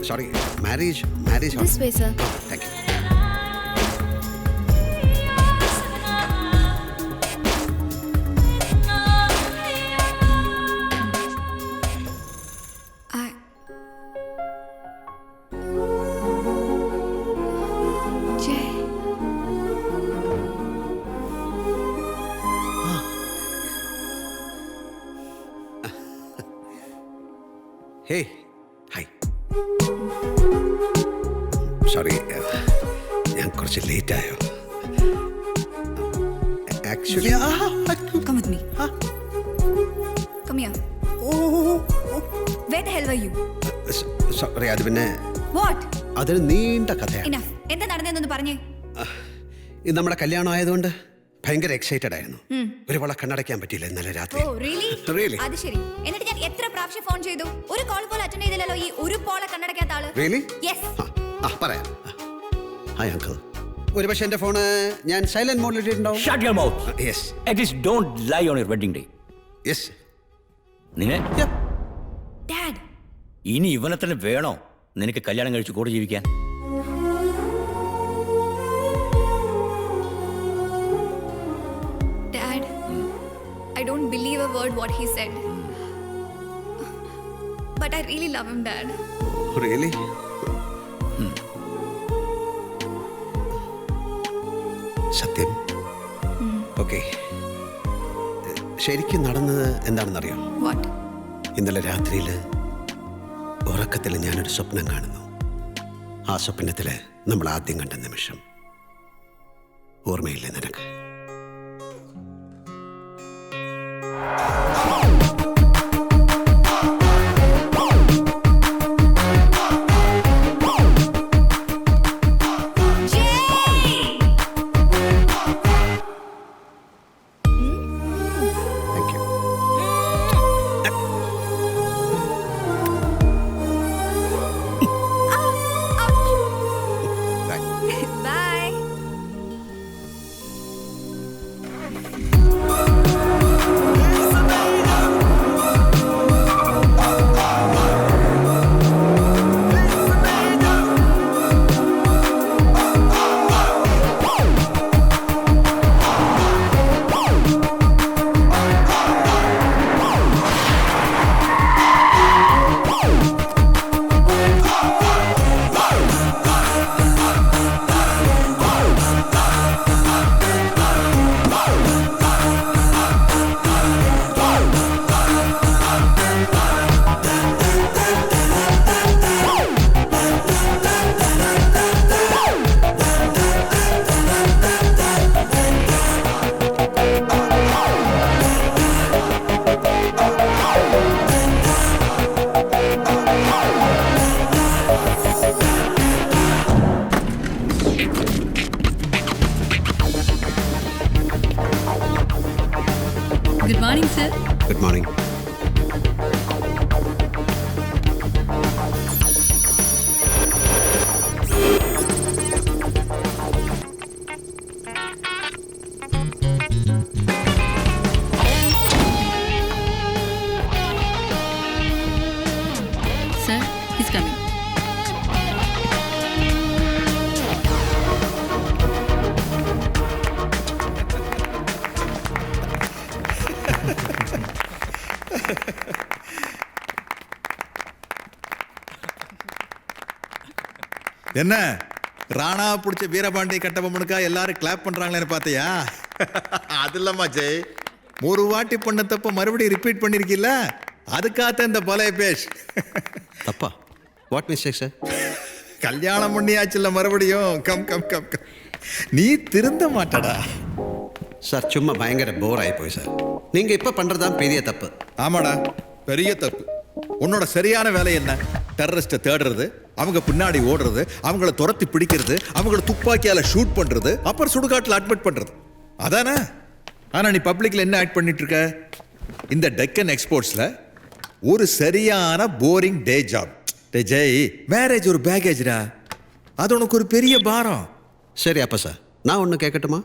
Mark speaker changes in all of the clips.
Speaker 1: Sorry marriage
Speaker 2: This way, sir.
Speaker 1: Thank you.
Speaker 2: Jay.
Speaker 1: Hey hi sorry ഞാൻ കുറച്ച് late ആയോ actually
Speaker 2: Come with me. Come here. Where the hell were you?
Speaker 1: Sorry അത് പിന്നെ
Speaker 2: What?
Speaker 1: അതൊരു നീണ്ട കഥയാണ്.
Speaker 2: Enough. എന്താ നടന്നതെന്നൊന്ന് പറഞ്ഞേ.
Speaker 1: ഇത് നമ്മുടെ കല്യാണം ആയതുകൊണ്ട് ഭയങ്കര എക്സൈറ്റഡ് ആയിരുന്നു. ഒരുപാട് കണ്ണടയ്ക്കാൻ പറ്റിയില്ല ഇന്നലെ രാത്രി.
Speaker 2: Oh, really?
Speaker 1: Really?
Speaker 2: അത് ശരി. എന്നിട്ട് ഞാൻ എത്ര പ്രാവശ്യം ഫോൺ ചെയ്തു? ഒരു കോൾ പോലും അറ്റൻഡ് ചെയ്തില്ലല്ലോ ഈ ഒരു പോളെ കണ്ണടയ്ക്കാത്ത ആള്.
Speaker 1: Really?
Speaker 2: Yes.
Speaker 1: പറയാം. Hi uncle. ഒരുപക്ഷെ എന്റെ ഫോണ് ഞാൻ സൈലന്റ് മോഡിൽ ഇട്ടിട്ടുണ്ടാവും.
Speaker 3: Shut your mouth.
Speaker 1: Yes.
Speaker 3: At least don't lie on your wedding day.
Speaker 1: Yes.
Speaker 3: നിന്നെ
Speaker 2: Dad.
Speaker 3: ഇനി ഇവനെ തന്നെ വേണോ നിനക്ക് കല്യാണം കഴിച്ച് കൂടെ ജീവിക്കാൻ?
Speaker 2: Dad. I don't believe a word what he said. But I really love him, Dad.
Speaker 1: Really? സത്യം. ഓക്കെ. ശരിക്കും നടന്നത് എന്താണെന്നറിയോ?
Speaker 2: What?
Speaker 1: ഇന്നലെ രാത്രിയിൽ ഉറക്കത്തിൽ ഞാനൊരു സ്വപ്നം കാണുന്നു. ആ സ്വപ്നത്തിൽ നമ്മൾ ആദ്യം കണ്ട നിമിഷം ഓർമ്മയില്ലേ നിനക്ക്? Thank you. Bye.
Speaker 2: Bye.
Speaker 4: Good morning, sir.
Speaker 1: Good morning.
Speaker 4: Sir, he's coming.
Speaker 5: என்ன ராணா பிடிச்ச வீரபாண்டி கட்டபொம்மனுக்கா எல்லாரும் கிளாப் பண்றாங்களேன்னு பார்த்தியா? அது இல்லம்மா ஜெய், ஒரு வாட்டி பண்ண தப்ப மறுபடியும் ரிப்பீட் பண்ணிருக்கீல்ல, அதுக்காக இந்த பழைய பேஷ்.
Speaker 1: தப்பா? What mistake sir?
Speaker 5: கல்யாணம் பண்ணியாச்சுல்ல மறுபடியும். கம் கம் கம் கம், நீ திருந்த மாட்டடா
Speaker 1: சார். சும்மா பயங்கர போர் ஆகி போய் சார். நீங்க இப்ப பண்றதுதான் பெரிய தப்பு.
Speaker 5: ஆமாடா, பெரிய தப்பு. உன்னோட சரியான வேலை என்ன? டெரரிஸ்ட்டை தேடுறது, அவங்க பின்னாடி ஓடுறது, அவங்கள துரத்தி பிடிக்கிறது, அவங்கள துப்பாக்கியால ஷூட் பண்றது, அப்புறம் சுடுகாட்டில் அட்மிட் பண்றது, அதானே? ஆனா நீ பப்ளிக்ல என்ன ஆக்ட் பண்ணிட்டு இருக்க? இந்த டெக்கன் எக்ஸ்போர்ட்ஸ்ல ஒரு சரியான போரிங் டே ஜாப். டே ஜெய், மேரேஜ் ஒரு பேக்கேஜ்டா, அது உனக்கு ஒரு பெரிய பாரம்.
Speaker 1: சரி அப்ப சார், நான் ஒன்று கேட்கட்டுமா?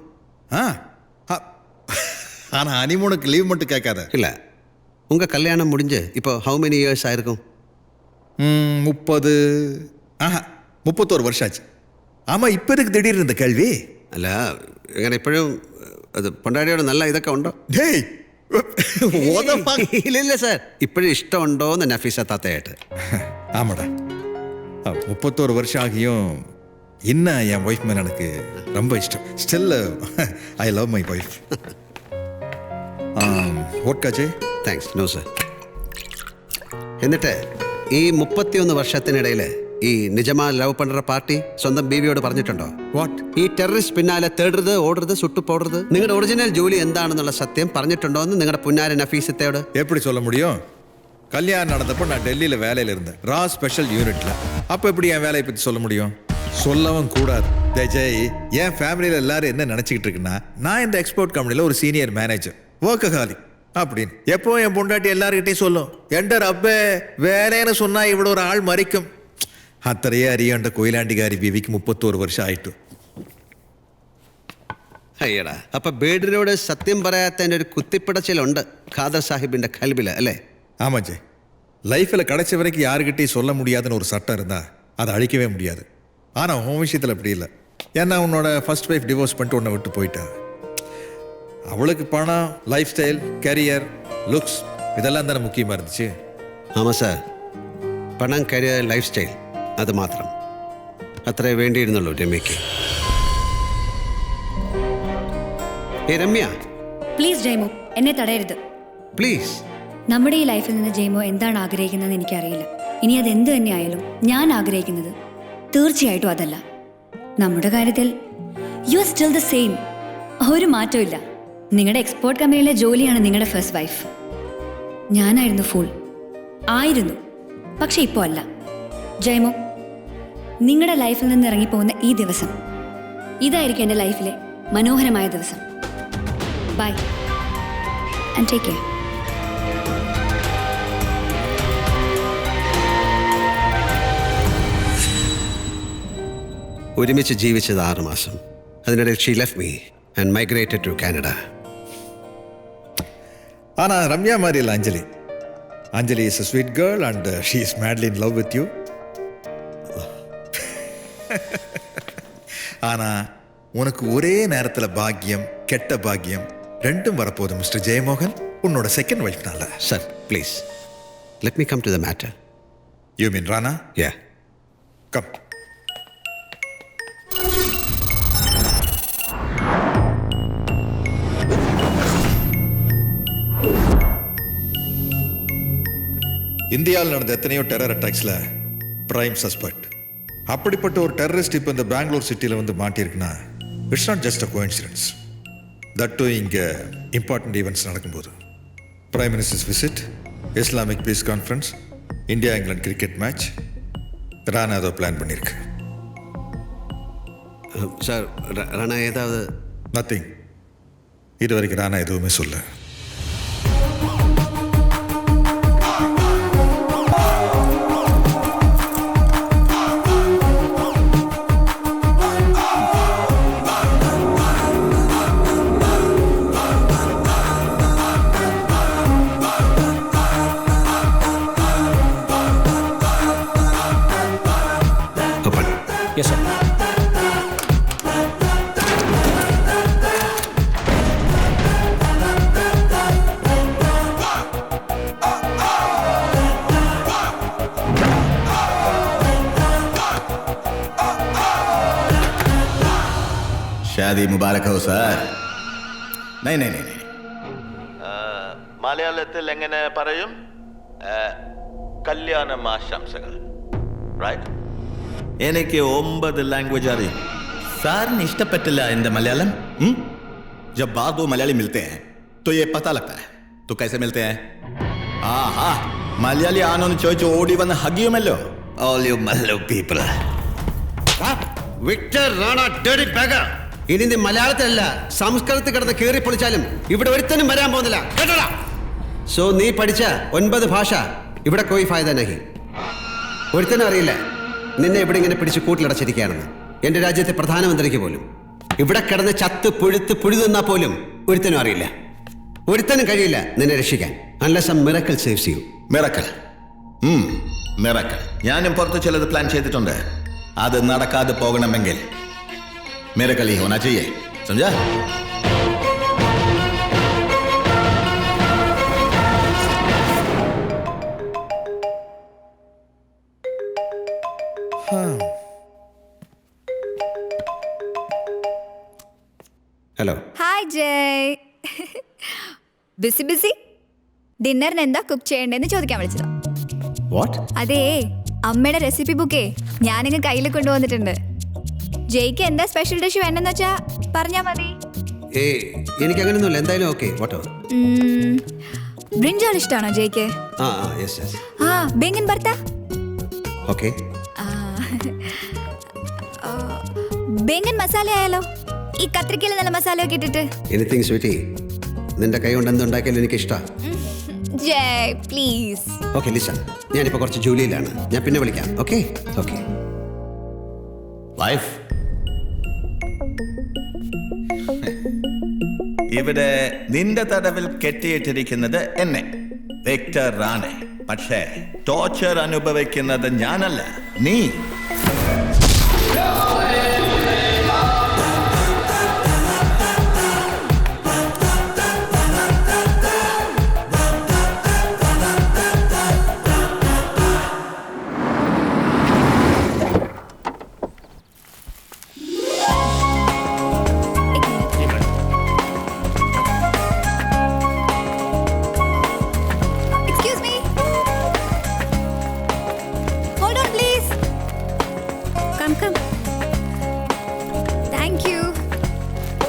Speaker 5: ஆனா ஹனிமூனுக்கு லீவ் மட்டும் கேட்காத.
Speaker 1: இல்லை, உங்கள் கல்யாணம் முடிஞ்சு இப்போ ஹவு மெனி இயர்ஸ் ஆயிருக்கும்?
Speaker 5: 31 வருஷம் ஆச்சு. ஆமாம், இப்போ இருக்கு திடீர்னு இந்த கேள்வி?
Speaker 1: അല്ല ഇങ്ങനെ ഇപ്പോഴും അത് പൊണ്ടാടിയോട് നല്ല ഇതൊക്കെ ഉണ്ടോ?
Speaker 5: டேய்
Speaker 1: ഇല്ലില്ല സാർ, ഇപ്പോഴും ഇഷ്ടമുണ്ടോ എന്ന് നഫീസ താത്തയായിട്ട്.
Speaker 5: ஆமாடா, 31 வருஷம் ஆகியும் இன்னும் என் ஒய்ஃப் மேலே எனக்கு ரொம்ப இஷ்டம். Still I love my wife. ഓട്ട്കാച്ചേ?
Speaker 1: താങ്ക്സ്. No sir. എന്നിട്ട് ഈ 31 വർഷത്തിനിടയിൽ ഈ നിജമാ ലവ് പண்ற പാർട്ടി സ്വന്തം ബീവിയോട് പറഞ്ഞിട്ടുണ്ടോ?
Speaker 5: വാട്ട്?
Speaker 1: ഈ ടെററിസ്റ്റ് പിന്നാലെ തേടരുത്, ഓടരുത്, സുട്ടുപോടരുത്, നിങ്ങളുടെ ഒറിജിനൽ ജോലി എന്താണെന്നുള്ള സത്യം പറഞ്ഞിട്ടുണ്ടോ എന്ന് നിങ്ങളുടെ പുന്നാര നഫീസത്തോട്?
Speaker 5: எப்படி சொல்ல முடியும்? கல்யாணம் நடந்தப்போ நான் டெல்லியில் வேலையில் இருந்தேன், ரா ஸ்பெஷல் யூனிட்ல. அப்போ எப்படி என் வேலையை பற்றி சொல்ல முடியும்? சொல்லவும் கூடாது. ஜெய், என் ஃபேமிலியில் எல்லாரும் என்ன நினச்சிக்கிட்டு இருக்குன்னா, நான் இந்த எக்ஸ்போர்ட் கம்பெனியில் ஒரு சீனியர் மேனேஜர், ஒர்க்கஹாலிக் அப்படின்னு எப்போ என் பொண்டாட்டி எல்லாருக்கிட்டையும் சொல்லும், என்டர் அப்பே வேலைன்னு சொன்னா இவ்வளோ ஒரு ஆள் மறிக்கும். അത്രയേ അറിയേണ്ട കൊയിലാണ്ടിക്കാരി ബീവിക്ക് 31 വർഷം ആയിട്ടു.
Speaker 1: അയ്യടാ, അപ്പൊ ബേഡിനോട് സത്യം പറയാത്തതിൻ്റെ ഒരു കുത്തിപ്പിടച്ചിലുണ്ട് ഖാദർ സാഹിബിന്റെ കൽബില് അല്ലേ?
Speaker 5: ஆமாம் ஜெய், லைஃப்பில் கடைசி வரைக்கும் யாருக்கிட்டையும் சொல்ல முடியாதுன்னு ஒரு சட்டம் இருந்தால் அதை அழிக்கவே முடியாது. ஆனால் உன் விஷயத்தில் அப்படி இல்லை. ஏன்னா உன்னோட ஃபர்ஸ்ட் ஒய்ஃப் டிவோர்ஸ் பண்ணிட்டு உன்னை விட்டு போயிட்டா. அவளுக்கு பணம், லைஃப் ஸ்டைல், கரியர், லுக்ஸ் இதெல்லாம் தானே முக்கியமாக இருந்துச்சு.
Speaker 1: ആമാ സാർ, പണം, കരിയർ, ലൈഫ് സ്റ്റൈൽ, അത് മാത്രം അത്രേ വേണ്ടിയിരുന്നുള്ളൂ രമ്യക്ക്. രമ്യ
Speaker 2: പ്ലീസ് ജയ്മോ, എന്നെ തടയരുത്
Speaker 1: പ്ലീസ്.
Speaker 2: നമ്മുടെ ഈ ലൈഫിൽ നിന്ന് ജയ്മോ എന്താണ് ആഗ്രഹിക്കുന്നതെന്ന് എനിക്കറിയില്ല. ഇനി അത് എന്ത് തന്നെയായാലും ഞാൻ ആഗ്രഹിക്കുന്നത് തീർച്ചയായിട്ടും അതല്ല. നമ്മുടെ കാര്യത്തിൽ you are still the same. ഒരു മാറ്റമില്ല. നിങ്ങളുടെ എക്സ്പോർട്ട് കമ്പനിയിലെ ജോലിയാണ് നിങ്ങളുടെ ഫസ്റ്റ് വൈഫ്. ഞാനായിരുന്നു ഫുൾ ആയിരുന്നു, പക്ഷെ ഇപ്പോൾ അല്ല. ജയ്മോ, നിങ്ങളുടെ ലൈഫിൽ നിന്ന് ഇറങ്ങിപ്പോകുന്ന ഈ ദിവസം ഇതായിരിക്കും എൻ്റെ ലൈഫിലെ മനോഹരമായ ദിവസം. Bye and take care.
Speaker 1: ഒരുമിച്ച് ജീവിച്ചത് 6 മാസം. അതിനിടയിൽ she left me and migrated to Canada.
Speaker 5: ஆனால் ரம்யா மாதிரி இல்லை Anjali. Anjali is a sweet girl and she is madly in love with you. ஆனால் உனக்கு ஒரே நேரத்தில் பாக்கியம், கெட்ட பாக்கியம் ரெண்டும் வரப்போகுது மிஸ்டர் ஜெயமோகன், உன்னோட செகண்ட் ஒய்ஃப்னால.
Speaker 1: Sir please let me come to the matter.
Speaker 5: You mean Rana?
Speaker 1: Yeah.
Speaker 5: Come. இந்தியாவில் நடந்த எத்தனையோ டெரர் அட்டாக்ஸில் பிரைம் சஸ்பெக்ட். அப்படிப்பட்ட ஒரு டெரரிஸ்ட் இப்போ இந்த பெங்களூர் சிட்டியில் வந்து மாட்டியிருக்குன்னா it's not just a coincidence. That too இங்கே இம்பார்ட்டன்ட் ஈவெண்ட்ஸ் நடக்கும்போது prime ministers visit, Islamic peace conference, India England cricket match, Rana ஏதோ பிளான் பண்ணியிருக்கு.
Speaker 1: സാർ റാണ ഏതാവത്?
Speaker 5: நத்திங். இது வரைக்கும் ராணா எதுவுமே சொல்ல.
Speaker 3: Yes sir.
Speaker 6: शादी मुबारक हो सर. नहीं नहीं नहीं नहीं.
Speaker 7: മലയാളത്തിൽ എങ്ങനെ പറയും? കല്യാണമാശംസകൾ. റൈറ്റ്?
Speaker 6: എനിക്ക് 9 ലാംഗ്വേജ് അറിയും. സാറിന് ഇഷ്ടപ്പെട്ടില്ല എൻ്റെ മലയാളം? जब बार दो मलयाली मिलते हैं तो ये पता लगता है. तो कैसे मिलते हैं? हाँ, മലയാളി ആണോന്ന് ചോദിച്ച് ഓടി വന്ന് ഹഗിയുമല്ലോ.
Speaker 1: All you Malayalam people. Victor Rana dirty bugger. ഇനി നീ മലയാളത്തിലല്ല സംസ്കൃതത്തിൽ കിടന്ന് കീറി പൊളിച്ചാലും ഇവിടെ ഒരുത്തനും വരാൻ പോകുന്നില്ല, കേട്ടോടാ? സോ നീ പഠിച്ച 9 ഭാഷ ഇവിടെ കോയി ഫായദ നഹി. ഒരുത്തനും അറിയില്ല നിന്നെ ഇവിടെ ഇങ്ങനെ പിടിച്ച് കൂട്ടിലടച്ചിരിക്കുകയാണെന്ന്. എൻ്റെ രാജ്യത്തെ പ്രധാനമന്ത്രിക്ക് പോലും ഇവിടെ കിടന്ന് ചത്ത് പുഴുത്ത് പുഴുതെന്നാ പോലും ഒരുത്തനും അറിയില്ല. ഒരുത്തനും കഴിയില്ല നിന്നെ രക്ഷിക്കാൻ. Unless a miracle saves you.
Speaker 6: Miracle? Miracle. ഞാനും പുറത്ത് ചിലത് പ്ലാൻ ചെയ്തിട്ടുണ്ട്. അത് നടക്കാതെ പോകണമെങ്കിൽ മിറക്കൽ ഹി ഹോനാ ചാഹിയേ. സമझा?
Speaker 1: ഹലോ.
Speaker 2: ഹായ് ജയ്. ബിസി ഡിന്നറിന് എന്താ കുക്ക് ചെയ്യണ്ടെന്ന് ചോദിക്കാൻ വിളിച്ചതാ.
Speaker 1: വാട്ട്?
Speaker 2: അതേ, അമ്മയുടെ റെസിപ്പി ബുക്കേ ഞാനിങ്ങ് കയ്യിൽ കൊണ്ടുവന്നിട്ടുണ്ട്. ജയ്ക്ക് എന്താ സ്പെഷ്യൽ ഡിഷ് വേണ്ടെന്ന് വെച്ചാ പറഞ്ഞാ മതി.
Speaker 1: എനിക്ക് അങ്ങനെയൊന്നുമില്ല. എന്തായാലും ഓക്കെ. വാട്ടോ?
Speaker 2: ബ്രിഞ്ചാൾ ഇഷ്ടമാണോ ജയ്ക്ക്?
Speaker 1: Yes yes.
Speaker 2: Baingan bharta.
Speaker 1: Okay.
Speaker 2: Baingan masala ആയാലോ? ഈ കത്രിക്കയിൽ നല്ല മസാല ഒക്കെ ഇട്ടിട്ട്.
Speaker 1: എനിത്തിങ് സ്വീറ്റി, നിന്റെ കൈ കൊണ്ട് എന്തുണ്ടാക്കിയാലും എനിക്ക് ഇഷ്ടമാണ്.
Speaker 2: ജയ് പ്ലീസ്.
Speaker 1: ഓക്കെ ലിസൺ, ഞാനിപ്പോൾ കുറച്ച് ജോലിയിലാണ്. ഞാൻ പിന്നെ വിളിക്കാം. Okay okay.
Speaker 6: വൈഫ്, ഇവിടെ നിന്റെ തടവിൽ കെട്ടിയിട്ടിരിക്കുന്നത് എന്നെ, വിക്ടർ റാണെ. പക്ഷേ ടോർച്ചർ അനുഭവിക്കുന്നത് ഞാനല്ല, നീ.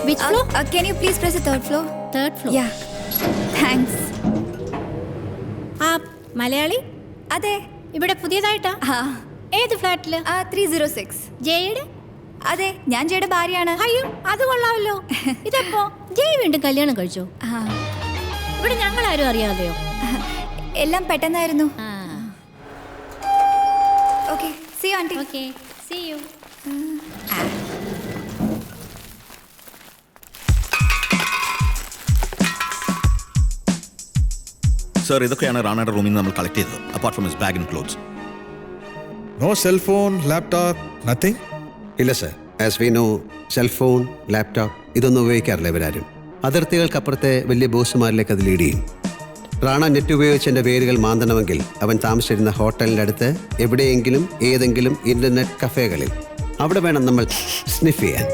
Speaker 4: Which floor?
Speaker 2: Can you please press the third floor?
Speaker 4: Third floor.
Speaker 2: Yeah. Thanks.
Speaker 4: Malayali?
Speaker 2: അതെ.
Speaker 4: ഇവിടെ പുതിയതായിട്ടാ? ഏത് ഫ്ലാറ്റില്?
Speaker 2: 306.
Speaker 4: ജയുടെ?
Speaker 2: അതെ, ഞാൻ ജയുടെ ഭാര്യയാണ്.
Speaker 4: അയ്യോ, അത് കൊള്ളാമല്ലോ. ഇതെപ്പോ ജയ് വീണ്ടും കല്യാണം കഴിച്ചോ? ഇവിടെ ഞങ്ങളാരും അറിയാതെയോ?
Speaker 2: എല്ലാം പെട്ടെന്നായിരുന്നു. Okay, see you auntie.
Speaker 4: Okay, see you.
Speaker 6: Sir, ഇതൊക്കെയാണ് റാണയുടെ റൂമിൽ നിന്ന് നമ്മൾ കളക്ട് ചെയ്തത്. Apart from his bag and clothes.
Speaker 5: No cellphone, laptop, nothing?
Speaker 1: ഇല്ല sir. As we know, cellphone, laptop ഇതൊന്നും ഉപയോഗിക്കാറില്ല ഇവരാരും. അതിർത്തികൾക്കപ്പുറത്തെ വലിയ ബോസുമാരിലേക്ക് അത് ലീഡ് ചെയ്യും. റാണ നെറ്റ് ഉപയോഗിച്ച് എൻ്റെ വേരുകൾ മാന്തണമെങ്കിൽ അവൻ താമസിച്ചിരുന്ന ഹോട്ടലിൻ്റെ അടുത്ത് എവിടെയെങ്കിലും ഏതെങ്കിലും ഇന്റർനെറ്റ് കഫേകളിൽ അവിടെ വേണം നമ്മൾ സ്നിഫ് ചെയ്യാൻ.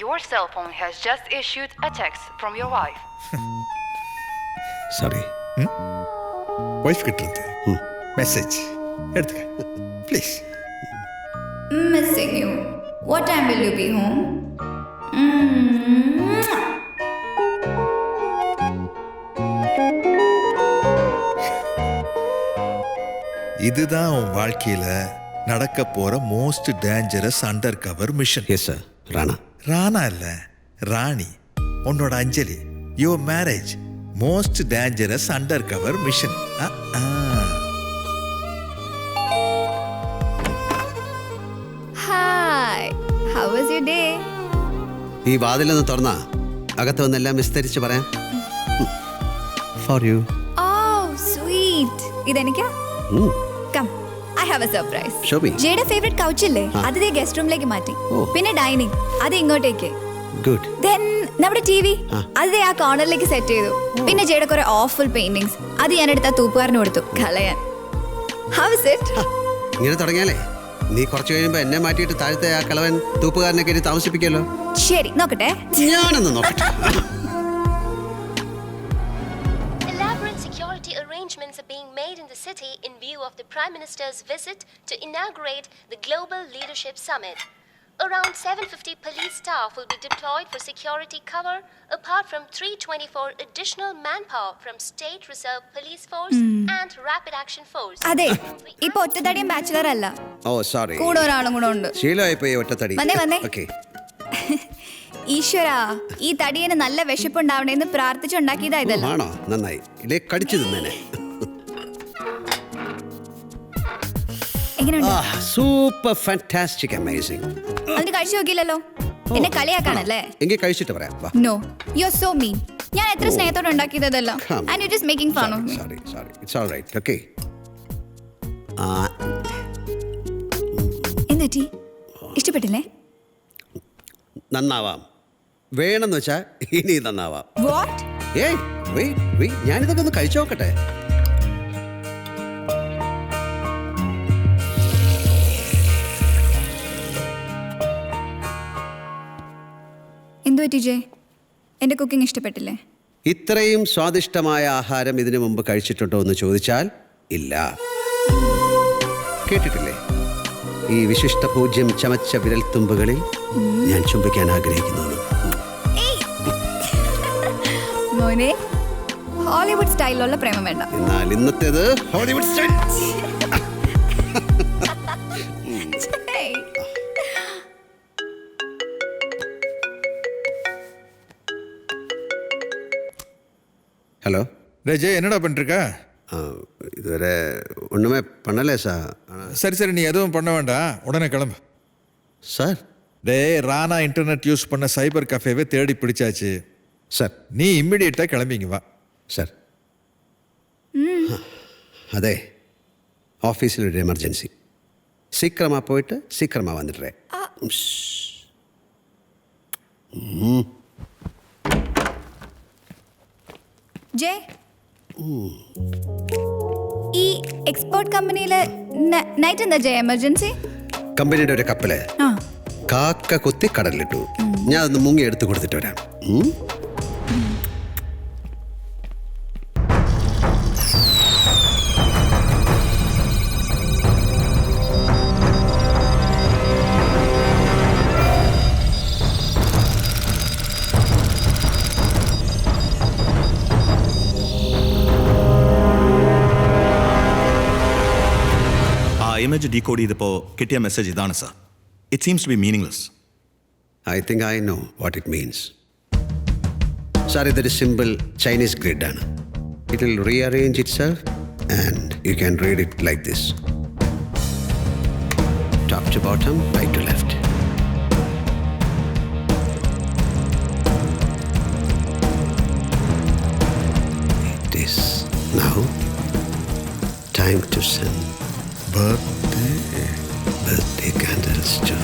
Speaker 8: Your cell phone has just issued a text from your wife.
Speaker 1: Sorry.
Speaker 5: Wife കിട്ടുന്നത് മെസ്സേജ് എടുത്തുക please.
Speaker 2: Missing you. What time will you be home?
Speaker 5: இதுதான் உன் வாழ்க்கையில நடக்க போற most dangerous undercover mission.
Speaker 1: Yes sir. Rana.
Speaker 5: Rana இல்ல, ராணி. உன்னோட Anjali, your marriage most dangerous undercover mission.
Speaker 2: Hi. How was your day?
Speaker 1: ഈ വാതിലൊന്ന് തുറന്നാ അകത്ത് വന്നെല്ലാം വിസ്തരിച്ച് പറയാം. For you.
Speaker 2: Oh, sweet. ഇതെനിക്കാ? Come. I have a surprise.
Speaker 1: Show me.
Speaker 2: ജയുടെ ഫേവറേറ്റ് കൗച്ച് ഇല്ലേ, അത് ഗസ്റ്റ് റൂമിലേക്ക് മാറ്റി. പിന്നെ ഡൈനിങ്, അത് ഇങ്ങോട്ടേക്ക്.
Speaker 1: ഗുഡ്.
Speaker 2: Then നമ്മുടെ ടി വി അത് ആ കോർണറിലേക്ക് സെറ്റ് ചെയ്തു. പിന്നെ ജയുടെ കുറെ ഓഫുൾ പെയിന്റിങ്സ്, അത് ഞാൻ എടുത്ത തൂപ്പുകാരന് കൊടുത്തു കളയാൻ. How is it?
Speaker 1: ഇങ്ങനെ തുടങ്ങിയാലേ നീ കുറച്ച് കഴിയുമ്പോ എന്നെ മാറ്റിയിട്ട് താഴത്തെ ആ കളവൻ തൂപ്പുകാരനെ കയറ്റി താമസിപ്പിക്കല്ലോ.
Speaker 2: ശരി, നോക്കട്ടെ.
Speaker 1: ഞാനൊന്ന് നോക്കട്ടെ.
Speaker 9: Elaborate security arrangements are being made in the city in view of the Prime Minister's visit to inaugurate the Global Leadership Summit. Around 750 police staff will be deployed for security cover, apart from 324 additional manpower from State Reserve Police Force and Rapid Action Force.
Speaker 2: അതെ, ഇപ്പൊ ഒറ്റത്തടിയും bachelor അല്ല,
Speaker 1: ഓ sorry,
Speaker 2: കൂടെ ഒരാളും കൂടെ ഉണ്ട്.
Speaker 1: ശീലമായിപ്പോയി ഒറ്റത്തടി.
Speaker 2: വന്നേ.
Speaker 1: Okay.
Speaker 2: ഈശ്വരാ, ഈ തടിയന് നല്ല വിശപ്പുണ്ടാവണേന്ന് പ്രാർത്ഥിച്ചുണ്ടാക്കിയതാ ഇതല്ല.
Speaker 1: ആണോ? നന്നായി. ഇല്ലേ കടിച്ചു തിന്നേനെ. Super fantastic amazing.
Speaker 2: അതിന് കഴിച്ചു നോക്കിയില്ലല്ലോ, എന്നെ കളിയാക്കാണല്ലേ?
Speaker 1: എങ്കിൽ കഴിച്ചിട്ട് പറയാം.
Speaker 2: No, you are so mean. ഞാൻ എത്ര സ്നേഹത്തോടെ ഉണ്ടാക്കിയതല്ല, and you just making fun of me.
Speaker 1: Sorry. It's all right. Okay.
Speaker 2: എന്തുപറ്റി? ഇഷ്ടപ്പെട്ടില്ലേ?
Speaker 1: നന്നാവാം. വേണമെന്ന് വെച്ചാൽ ഇനി നന്നാവാം.
Speaker 2: വാട്ട്?
Speaker 1: ഞാനിതൊക്കെ ഒന്ന് കഴിച്ചു നോക്കട്ടെ.
Speaker 2: എന്തുപറ്റി ജെ? എൻ്റെ കുക്കിംഗ് ഇഷ്ടപ്പെട്ടില്ലേ?
Speaker 1: ഇത്രയും സ്വാദിഷ്ടമായ ആഹാരം ഇതിനു മുമ്പ് കഴിച്ചിട്ടുണ്ടോ എന്ന് ചോദിച്ചാൽ ഇല്ല. കേട്ടിട്ടില്ലേ? ഈ വിശിഷ്ട പൂജ്യം ചമച്ച വിരൽത്തുമ്പുകളിൽ ഞാൻ ചുംബിക്കാൻ ആഗ്രഹിക്കുന്നു.
Speaker 2: മോനെ, ഹോളിവുഡ് സ്റ്റൈലിലുള്ള പ്രേമം വേണ്ട.
Speaker 1: എന്നാൽ ഇന്നത്തേത് ഹോളിവുഡ് സ്റ്റൈൽ. ஹலோ
Speaker 5: ஜெய், என்னடா பண்ணிருக்க?
Speaker 1: இதுவரை ஒன்றுமே பண்ணலை சார்.
Speaker 5: சரி சரி, நீ எதுவும் பண்ண வேண்டாம், உடனே கிளம்பு.
Speaker 1: சார்
Speaker 5: ராணா இன்டர்நெட் யூஸ் பண்ண சைபர் கஃபேவே தேடி பிடிச்சாச்சு
Speaker 1: சார்.
Speaker 5: நீ இம்மிடியேட்டாக கிளம்பிங்க வா.
Speaker 1: സാർ അതെ, ഓഫീസിലൊരു എമർജൻസി. സീക്രമാ പോയിട്ട് സീക്രമാ വന്നിട്ടേ.
Speaker 2: ജെ, ഈ എക്സ്പോർട്ട് കമ്പനിയില് നൈറ്റ് എന്താ ജെ എമർജൻസി?
Speaker 1: കമ്പനിയുടെ ഒരു കപ്പല് കാക്ക കൊത്തി കടലിലിട്ടു. ഞാൻ അതൊന്ന് മുങ്ങി എടുത്തു കൊടുത്തിട്ട് വരാം.
Speaker 6: ഇമേജ് ഡീകോഡ് ചെയ്തപ്പോൾ കിട്ടിയ മെസ്സേജ് ഇതാണ് sir. It seems to be meaningless.
Speaker 1: I think I know what it means. Sir, ഇതൊരു സിമ്പിൾ ചൈനീസ് ഗ്രിഡാണ്. It will rearrange itself and you can read it like this: top to bottom, right to left. It is now time to send birthday candles to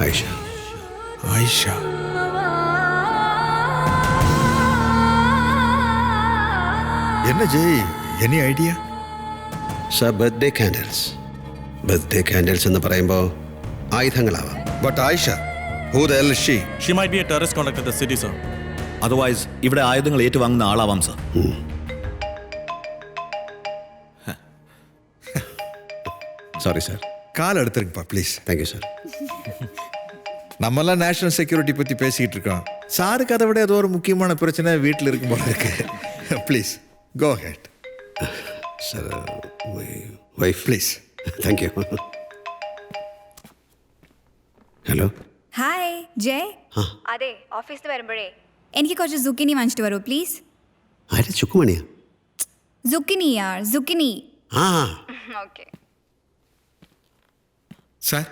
Speaker 1: Aisha.
Speaker 5: Aisha. என்ன Jai, any idea?
Speaker 1: Sir, birthday candles. Birthday candles എന്ന് പറയുമ്പോൾ ആയുധങ്ങളാവാം.
Speaker 5: But Aisha, who the hell is she?
Speaker 6: She might be a terrorist contact in the city, sir. Otherwise, ഇവിടെ ആയുധങ്ങൾ ഏറ്റുവാങ്ങുന്ന ആളാവാം sir.
Speaker 1: Sorry, sir.
Speaker 5: கால் எடுத்துருங்கப்பா please.
Speaker 1: Thank you, sir.
Speaker 5: நம்மெல்லாம் national security பற்றி பேசிக்கிட்டு இருக்கோம். சாருக்கு அதை விட ஏதோ ஒரு முக்கியமான பிரச்சனை வீட்டில் இருக்கும் போல இருக்கு. Please go head.
Speaker 1: Sir, my wife.
Speaker 5: Please.
Speaker 1: Thank you. Hello.
Speaker 2: Hi J. അതെ, ഓഫീസിൽ വരുമ്പോഴേ എനിക്ക് കുറച്ച് സുക്കിനി വാങ്ങിച്ചിട്ട് വരൂ പ്ലീസ്.
Speaker 1: ആരെ? ചുക്കുമണിയാ?
Speaker 2: സുക്കിനി യാർ, സുക്കിനി. ഓക്കെ
Speaker 5: சார்,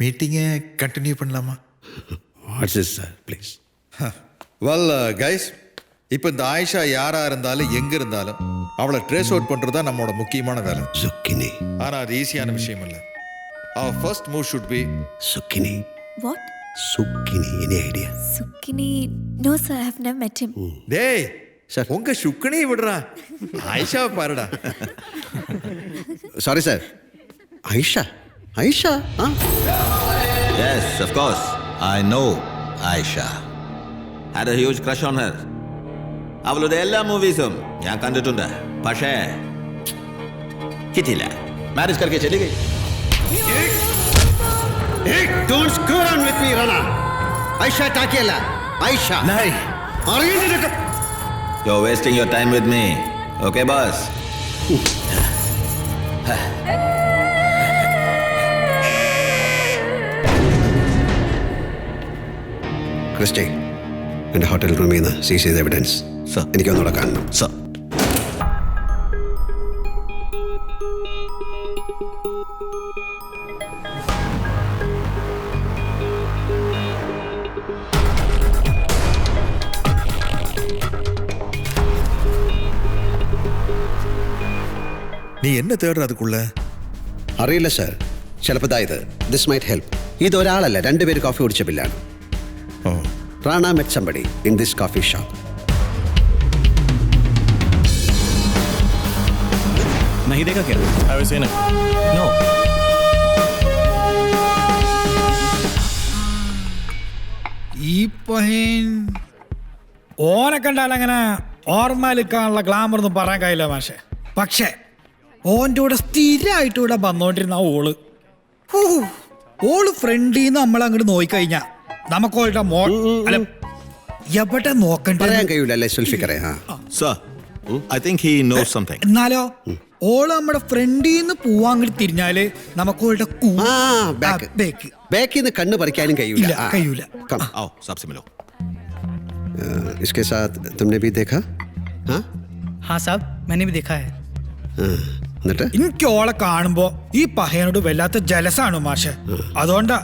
Speaker 5: மீட்டிங்கை கண்டினியூ பண்ணலாமா?
Speaker 1: What's is sir, please.
Speaker 5: Well guys, இப்போ இந்த ஆயிஷா யாராக இருந்தாலும் எங்கே இருந்தாலும் அவளை ட்ரேஸ் அவுட் பண்ணுறது தான் நம்மளோட முக்கியமான வேலை.
Speaker 1: சுக்கினி.
Speaker 5: ஆனால் அது ஈஸியான விஷயம் இல்லை. அவர் first move should be
Speaker 1: zucchini.
Speaker 2: What?
Speaker 1: Zucchini. Any idea?
Speaker 2: Zucchini? No sir, I have never met him.
Speaker 5: டேய்
Speaker 1: சார்.
Speaker 5: உங்க சுக்கினி விடுறா, ஆயிஷாவை பாருடா.
Speaker 1: Sorry sir. Aisha? Aisha? Huh?
Speaker 7: Yes, of course. I know Aisha. Had a huge crush on her. അവളുടെ എല്ലാ മൂവീസും ഞാൻ കണ്ടിട്ടുണ്ട്. പക്ഷേ കിട്ടില്ല. മാരേജ് करके चली गई.
Speaker 1: Hey, don't screw around with me, Rana. Aisha Takiela. Aisha.
Speaker 7: नहीं. You're wasting your time with me. Okay, boss?
Speaker 1: Christy, എൻ്റെ ഹോട്ടൽ റൂമിൽ നിന്ന് സീസ് ചെയ്ത എവിഡൻസ് എനിക്കൊന്നുകൂടെ കാണണം.
Speaker 6: സർ.
Speaker 5: நீ என்ன தேடுற அதுக்குள்ள?
Speaker 1: അറിയില്ല സർ. ചിലപ്പോൾ ഇതായത് ദിസ് മൈറ്റ് ഹെൽപ്പ്. ഇതൊരാളല്ല, രണ്ടുപേര് കോഫി കുടിച്ച ബില്ലാണ്.
Speaker 5: Oh,
Speaker 1: Rana met somebody in this coffee shop.
Speaker 6: नहीं देखा क्या? I was saying no.
Speaker 10: ഈ പഹയൻ ഓനെ കണ്ടാൽ അങ്ങനെ ഓർമ്മയിലിക്കാനുള്ള ഗ്ലാമർ ഒന്നും പറയാൻ കഴിയില്ല മാഷെ. പക്ഷേ ഓൻ്റെ കൂടെ സ്ഥിരമായിട്ട് ഇവിടെ വന്നോണ്ടിരുന്ന ഓള് ഫ്രണ്ടിന്ന് നമ്മൾ അങ്ങോട്ട് നോക്കിക്കഴിഞ്ഞാ നമുക്ക് ഓളുടെ അല്ല എവിടെ നോക്കണ്ട
Speaker 1: പറയാൻ കഴിയൂലല്ലേ സുൽഫിക്കറെ?
Speaker 6: Sir, I think he knows something.
Speaker 10: എന്നാലോ ഓള് നമ്മുടെ ഫ്രണ്ടിന്ന് പോവാൻ അങ്ങോട്ട് തിരിഞ്ഞാല് നമുക്ക് ഓളുടെ ബേക്ക്
Speaker 1: ബാക്കിൽ നിന്ന് കണ്ണ് പറിക്കാനും കഴിയൂല.
Speaker 10: ഇല്ല, കഴിയൂല.
Speaker 6: आओ साहब से मिलो.
Speaker 1: इसके साथ तुमने भी देखा? हाँ
Speaker 11: हाँ साहब, मैंने भी देखा है.
Speaker 1: എന്നിട്ട്
Speaker 10: എനിക്ക് ഓളെ കാണുമ്പോ ഈ പഹയനോട് വല്ലാത്ത ജലസാണ് മാഷെ. അതുകൊണ്ടാ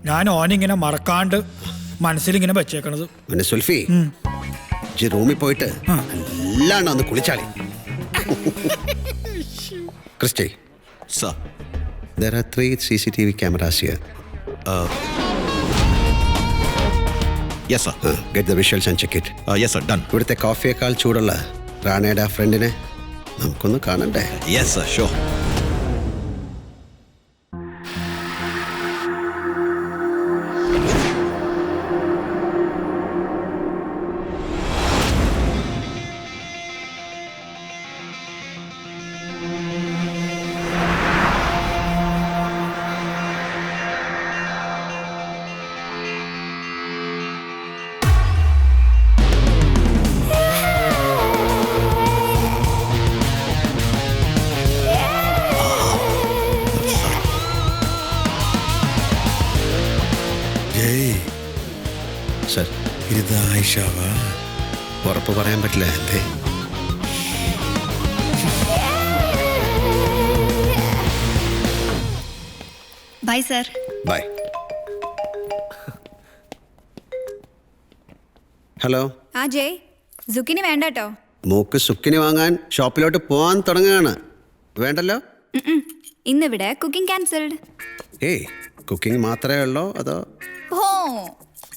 Speaker 10: ഞാൻ ഓനിങ്ങനെ മറക്കാണ്ട് മനസ്സിലിങ്ങനെ വെച്ചേക്കണത്.
Speaker 1: പിന്നെ സുൽഫി, റൂമിൽ പോയിട്ട് എല്ലാം ഒന്ന് കുളിച്ചാളി. Christy,
Speaker 6: Sir.
Speaker 1: there are 3 CCTV cameras here.
Speaker 6: Yes sir.
Speaker 1: Get the visuals and check it.
Speaker 6: Yes sir, done.
Speaker 1: ഇവിടുത്തെ കോഫിയേക്കാൾ ചൂടുള്ള റാണയുടെ ആ ഫ്രണ്ടിനെ നമുക്കൊന്ന് കാണണ്ടേ?
Speaker 6: Yes sir, sure.
Speaker 1: സർ,
Speaker 5: ഇത് ആയിഷാവാ?
Speaker 1: ഉറപ്പ് പറയാൻ പറ്റില്ല. എന്തേ?
Speaker 2: Bye sir.
Speaker 1: ബൈ. ഹലോ.
Speaker 2: ആ ജയ്, സുക്കിനി വേണ്ട കേട്ടോ.
Speaker 1: മൂക്ക് സുക്കിനി വാങ്ങാൻ ഷോപ്പിലോട്ട് പോകാൻ തുടങ്ങുകയാണ്. വേണ്ടല്ലോ?
Speaker 2: ഇന്നിവിടെ കുക്കിംഗ് ക്യാൻസൽഡ്.
Speaker 1: ഏയ്, കുക്കിംഗ് മാത്രമേ ഉള്ളോ അതോ?
Speaker 2: ഓ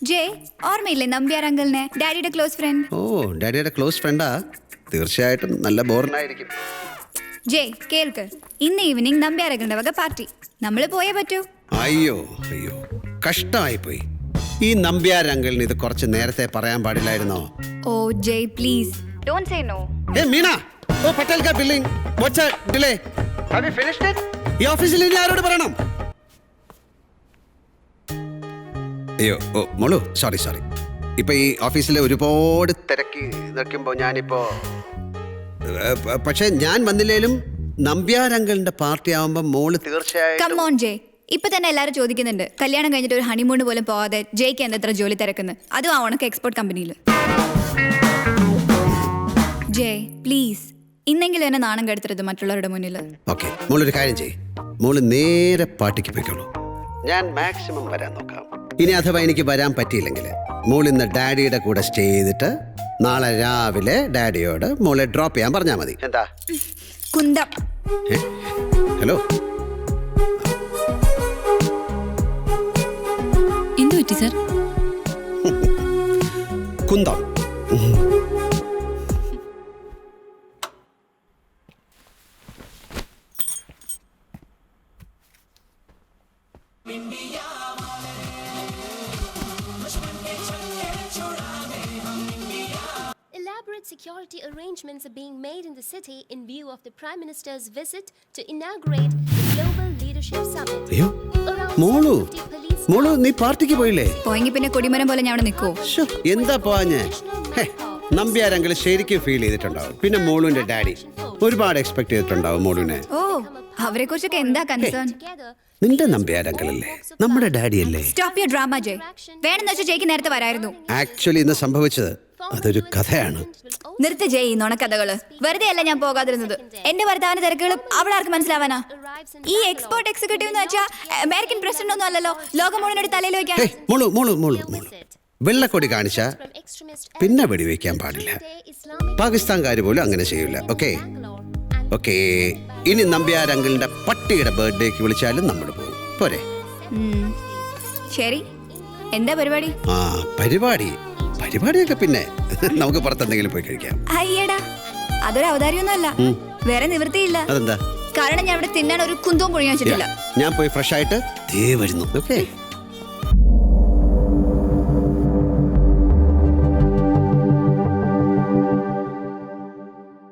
Speaker 2: ജയ്, ഓർമ്മയില്ലേ നമ്പ്യാർ അങ്കിളിനെ, ഡാഡിയുടെ ക്ലോസ് ഫ്രണ്ട്?
Speaker 1: ഓ, ഡാഡിയുടെ ക്ലോസ് ഫ്രണ്ടാ? തീർച്ചയായിട്ടും നല്ല ബോറിനായിരിക്കും.
Speaker 2: ജയ് കേൾക്ക്, ഇന്ന് ഈവനിങ് നമ്പ്യാർ അങ്കിളിന്റെ വക പാർട്ടി. നമ്മൾ പോയേ പറ്റൂ.
Speaker 1: അയ്യോ അയ്യോ, കഷ്ടമായിപ്പോയി. ഈ നമ്പ്യാർ അങ്കിളിന് ഇത് കുറച്ച് നേരത്തെ പറയാൻ പാടില്ലായിരുന്നോ?
Speaker 2: ഓ ജയ് പ്ലീസ് ഡോണ്ട് സേ നോ.
Speaker 1: ഏ മീന, ഓ പട്ടേൽ കാ billing, what's a delay? Have you finished it? ഈ ഓഫീസിൽ ഇനി ആരോട് പറയണം? അയ്യോ, ഓ മോളു, സോറി. ഇപ്പൊ ഈ ഓഫീസിലെ ഒരുപാട് തിരക്കി നിൽക്കുമ്പോൾ ഞാനിപ്പോ, പക്ഷെ ഞാൻ വന്നില്ലേലും നമ്പ്യാർ അങ്കിളിന്റെ പാർട്ടി ആവുമ്പോ മോള് തീർച്ചയായും.
Speaker 2: കം ഓൺ ജയ്, ഇപ്പൊ തന്നെ എല്ലാവരും ചോദിക്കുന്നുണ്ട് കല്യാണം കഴിഞ്ഞിട്ട് ഒരു ഹണിമൂൺ പോലും പോവാതെ ജയ്ക്ക് എന്തത്ര ജോലി തിരക്കുന്നു, അതും ആ ഉണക്ക് എക്സ്പോർട്ട് കമ്പനിയിൽ. ജയ് പ്ലീസ്, ഇന്നെങ്കിലും എന്നെ നാണം കെടുത്തരുത് മറ്റുള്ളവരുടെ മുന്നിൽ.
Speaker 1: ഓക്കെ, മോളൊരു കാര്യം ചെയ്യ്, മോള് നേരെ പാർട്ടിക്ക് പോയിക്കോളൂ. ഞാൻ മാക്സിമം വരാൻ നോക്കാം. ഇനി അഥവാ എനിക്ക് വരാൻ പറ്റിയില്ലെങ്കിൽ മോൾ ഇന്ന് ഡാഡിയുടെ കൂടെ സ്റ്റേ ചെയ്തിട്ട് നാളെ രാവിലെ ഡാഡിയോട് മോളെ ഡ്രോപ്പ് ചെയ്യാൻ പറഞ്ഞാൽ മതി. എന്താ?
Speaker 2: കുന്തം.
Speaker 1: ഹലോ,
Speaker 2: എന്തു പറ്റി സർ?
Speaker 1: കുന്തം.
Speaker 9: Elaborate security arrangements are being made in the city in view of the Prime Minister's visit to inaugurate the Global Leadership Summit.
Speaker 1: അയ്യോ മോളു, മോളു നീ പാർട്ടിക്ക് പോയില്ലേ?
Speaker 2: പോയെങ്കിൽ പിന്നെ കൊടിമരം പോലെ ഞാൻ അവിടെ നിൽക്കുവോ?
Speaker 1: എന്താ പോഞ്ഞേ? നമ്പ്യാരെങ്കിലും ശരിക്കും ഫീൽ ചെയ്തിട്ടുണ്ടാവും. പിന്നെ മോളുവിന്റെ ഡാഡി ഒരുപാട് എക്സ്പെക്ട് ചെയ്തിട്ടുണ്ടാവും മോളുവിനെ.
Speaker 2: ഓ, അവരെ കുറിച്ചൊക്കെ എന്താ കൺസേൺ?
Speaker 1: നിന്റെ നമ്പ്യാരങ്കളല്ലേ, നമ്മുടെ ഡാഡി അല്ലേ?
Speaker 2: സ്റ്റോപ്പ് യുവർ ഡ്രാമ ജയ്. വേണമെന്ന് വെച്ചാൽ ജയ്ക്ക് നേരത്തെ വരായിരുന്നു.
Speaker 1: ആക്ച്വലി ഇന്ന് സംഭവിച്ചത് അതൊരു കഥയാണ്.
Speaker 2: നിർത്തി ജയ് നുണക്കഥകള്. വെറുതെ അല്ല ഞാൻ പോകാതിരുന്നത്. എന്റെ ഭർത്താവിന്റെ തിരക്കുകളും അവിടെ ആർക്ക് മനസ്സിലാവാനാ? ഈ എക്സ്പോർട്ട് എക്സിക്യൂട്ടീവ് എന്ന് വെച്ചാൽ അമേരിക്കൻ പ്രസിഡന്റ് ഒന്നും അല്ലല്ലോ, ലോകം മുഴുവൻ തലയിൽ വെക്കാൻ.
Speaker 1: വെള്ളക്കൊടി കാണിച്ച പിന്നെ വെടിവെക്കാൻ പാടില്ല. പാകിസ്ഥാൻകാർ പോലും അങ്ങനെ ചെയ്യൂല. ഓക്കെ, ഓക്കെ, ഇനി നമ്പ്യാരങ്കിളിന്റെ പട്ടിയുടെ ബർത്ത്ഡേക്ക് വിളിച്ചാലും നമ്മൾ പോകും. പോരെ?
Speaker 2: ശരി, എന്താ പരിപാടി?
Speaker 1: ആ, പരിപാടിയൊക്കെ പിന്നെ നമുക്ക് പുറത്തെന്തെങ്കിലും പോയി കഴിക്കാം.
Speaker 2: അയ്യടാ, അതൊരു അവതാരിയൊന്നും അല്ല. വേറെ നിവൃത്തിയില്ല.
Speaker 1: അതെന്താ?
Speaker 2: കാരണം ഞാൻ ഇവിടെ തിന്നാൻ ഒരു കുന്തവും പൊഴിയാൻ വെച്ചിട്ടില്ല.
Speaker 1: ഞാൻ പോയി ഫ്രഷ് ആയിട്ട് ദേ വരുന്നു. ഓക്കെ.